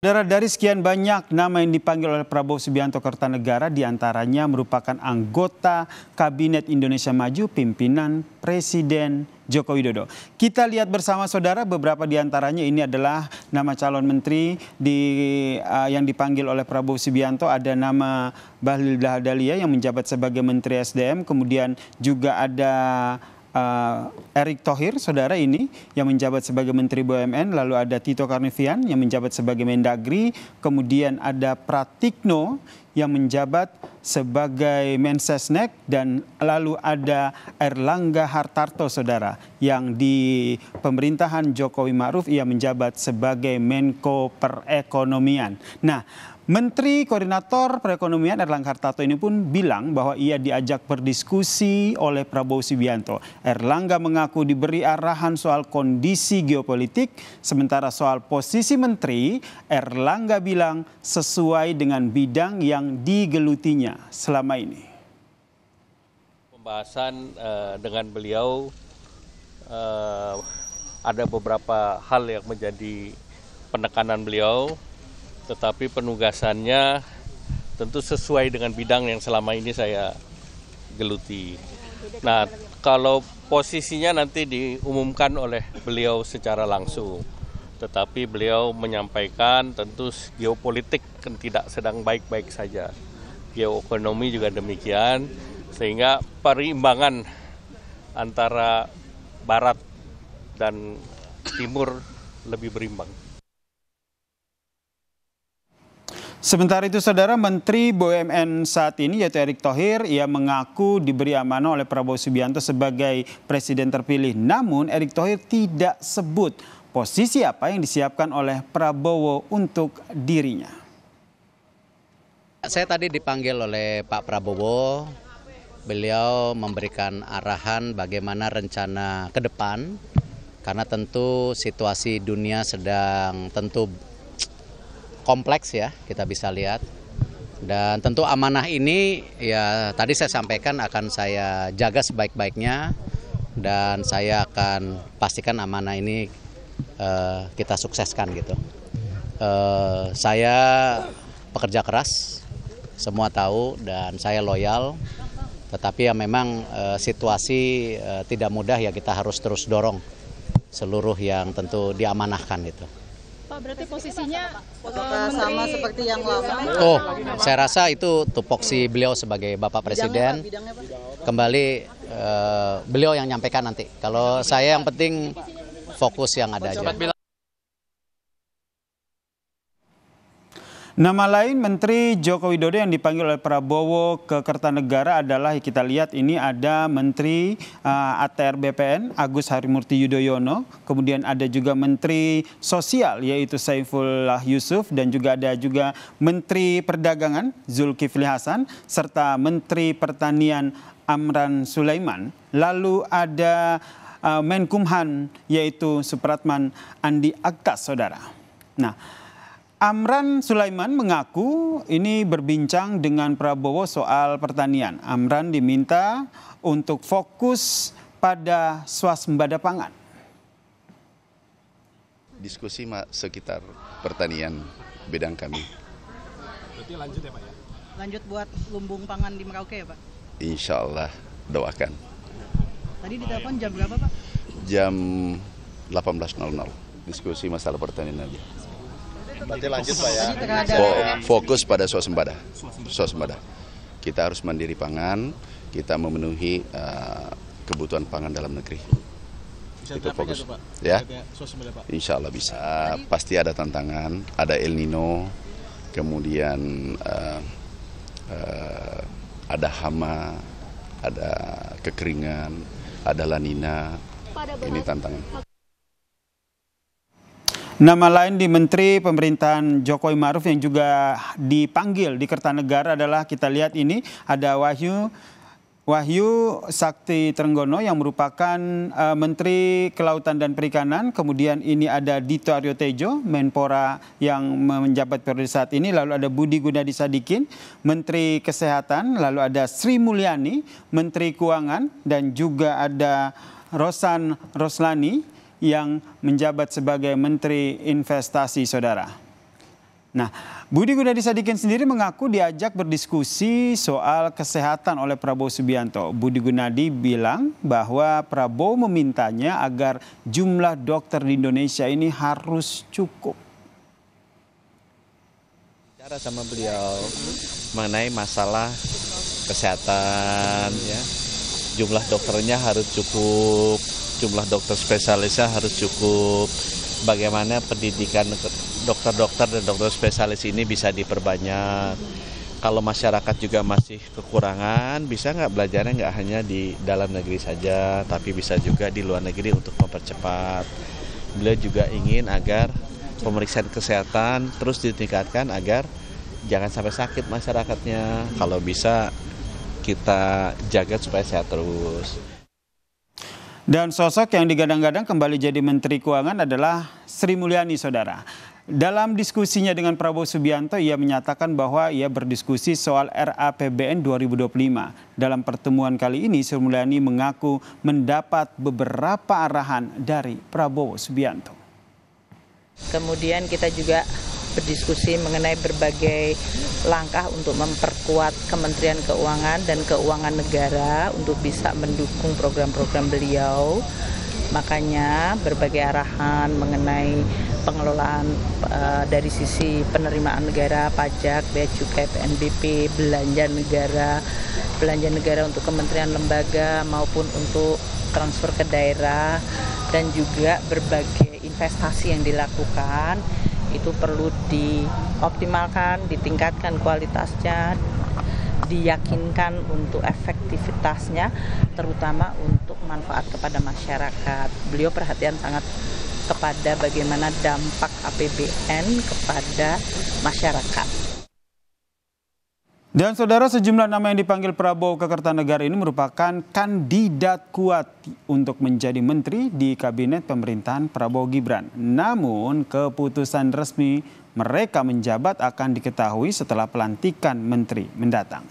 Saudara, dari sekian banyak nama yang dipanggil oleh Prabowo Subianto Kertanegara, diantaranya merupakan anggota Kabinet Indonesia Maju pimpinan Presiden Joko Widodo. Kita lihat bersama saudara, beberapa diantaranya ini adalah nama calon menteri yang dipanggil oleh Prabowo Subianto. Ada nama Bahlil Lahadalia yang menjabat sebagai Menteri SDM, kemudian juga ada Erick Thohir, saudara, ini yang menjabat sebagai Menteri BUMN, lalu ada Tito Karnavian yang menjabat sebagai Mendagri, kemudian ada Pratikno yang menjabat sebagai Mensesnek, dan lalu ada Erlangga Hartarto, saudara, yang di pemerintahan Jokowi Ma'ruf ia menjabat sebagai Menko Perekonomian. Nah, Menteri Koordinator Perekonomian Erlangga Hartarto ini pun bilang bahwa ia diajak berdiskusi oleh Prabowo Subianto. Erlangga mengaku diberi arahan soal kondisi geopolitik, sementara soal posisi menteri, Erlangga bilang sesuai dengan bidang yang digelutinya selama ini. Pembahasan dengan beliau ada beberapa hal yang menjadi penekanan beliau, tetapi penugasannya tentu sesuai dengan bidang yang selama ini saya geluti. Nah, kalau posisinya nanti diumumkan oleh beliau secara langsung, tetapi beliau menyampaikan tentu geopolitik kan tidak sedang baik-baik saja. Geoekonomi juga demikian, sehingga perimbangan antara barat dan timur lebih berimbang. Sementara itu, saudara, Menteri BUMN saat ini yaitu Erick Thohir, ia mengaku diberi amanah oleh Prabowo Subianto sebagai presiden terpilih. Namun Erick Thohir tidak sebut posisi apa yang disiapkan oleh Prabowo untuk dirinya. Saya tadi dipanggil oleh Pak Prabowo, beliau memberikan arahan bagaimana rencana ke depan, karena tentu situasi dunia sedang tentu kompleks ya, kita bisa lihat. Dan tentu amanah ini ya tadi saya sampaikan akan saya jaga sebaik-baiknya, dan saya akan pastikan amanah ini kita sukseskan gitu. Saya pekerja keras, semua tahu, dan saya loyal. Tetapi ya memang situasi tidak mudah ya, kita harus terus dorong seluruh yang tentu diamanahkan gitu. Pak, berarti posisinya sama seperti yang lama? Oh, saya rasa itu tupoksi beliau sebagai Bapak Presiden. Kembali beliau yang nyampaikan nanti. Kalau saya yang penting fokus yang ada aja. Nama lain Menteri Joko Widodo yang dipanggil oleh Prabowo ke Kertanegara adalah, kita lihat ini ada Menteri ATR BPN Agus Harimurti Yudhoyono, kemudian ada juga Menteri Sosial yaitu Saifullah Yusuf, dan juga ada juga Menteri Perdagangan Zulkifli Hasan, serta Menteri Pertanian Amran Sulaiman. Lalu ada Menkumham yaitu Supratman Andi Aktas, saudara. Nah, Amran Sulaiman mengaku ini berbincang dengan Prabowo soal pertanian. Amran diminta untuk fokus pada swasembada pangan. Diskusi sekitar pertanian bidang kami. Berarti lanjut ya Pak ya? Lanjut buat lumbung pangan di Merauke ya Pak? Insya Allah, doakan. Tadi ditelepon jam berapa Pak? Jam 18.00, diskusi masalah pertanian aja. Berarti lanjut Pak ya? Fokus pada swasembada. Kita harus mandiri pangan, kita memenuhi kebutuhan pangan dalam negeri. Bisa itu fokus Pak? Ya, Swasembada Pak? insya Allah bisa. Pasti ada tantangan, ada El Nino, kemudian ada hama, ada kekeringan, ada La Nina. Ini tantangan. Nama lain di Menteri Pemerintahan Jokowi Ma'ruf yang juga dipanggil di Kertanegara adalah, kita lihat ini ada Wahyu Sakti Trenggono yang merupakan Menteri Kelautan dan Perikanan. Kemudian ini ada Dito Aryo Tejo, Menpora yang menjabat periode saat ini. Lalu ada Budi Gunadi Sadikin, Menteri Kesehatan. Lalu ada Sri Mulyani, Menteri Keuangan. Dan juga ada Rosan Roslani yang menjabat sebagai Menteri Investasi, saudara. Nah, Budi Gunadisadikin sendiri mengaku diajak berdiskusi soal kesehatan oleh Prabowo Subianto. Budi Gunadi bilang bahwa Prabowo memintanya agar jumlah dokter di Indonesia ini harus cukup. Bicara sama beliau mengenai masalah kesehatan, ya. Jumlah dokternya harus cukup, jumlah dokter spesialisnya harus cukup. Bagaimana pendidikan dokter-dokter dan dokter spesialis ini bisa diperbanyak. Kalau masyarakat juga masih kekurangan, bisa nggak belajarnya nggak hanya di dalam negeri saja, tapi bisa juga di luar negeri untuk mempercepat. Beliau juga ingin agar pemeriksaan kesehatan terus ditingkatkan agar jangan sampai sakit masyarakatnya. Kalau bisa kita jaga supaya sehat terus. Dan sosok yang digadang-gadang kembali jadi Menteri Keuangan adalah Sri Mulyani, saudara. Dalam diskusinya dengan Prabowo Subianto, ia menyatakan bahwa ia berdiskusi soal RAPBN 2025. Dalam pertemuan kali ini, Sri Mulyani mengaku mendapat beberapa arahan dari Prabowo Subianto. Kemudian kita juga berdiskusi mengenai berbagai langkah untuk memperkuat Kementerian Keuangan dan Keuangan Negara untuk bisa mendukung program-program beliau. Makanya berbagai arahan mengenai pengelolaan dari sisi penerimaan negara, pajak, bea cukai, PNBP, belanja negara untuk kementerian lembaga maupun untuk transfer ke daerah, dan juga berbagai investasi yang dilakukan itu perlu dioptimalkan, ditingkatkan kualitasnya, diyakinkan untuk efektivitasnya, terutama untuk manfaat kepada masyarakat. Beliau perhatian sangat kepada bagaimana dampak APBN kepada masyarakat. Dan saudara, sejumlah nama yang dipanggil Prabowo ke Kertanegara ini merupakan kandidat kuat untuk menjadi menteri di kabinet pemerintahan Prabowo Gibran. Namun keputusan resmi mereka menjabat akan diketahui setelah pelantikan menteri mendatang.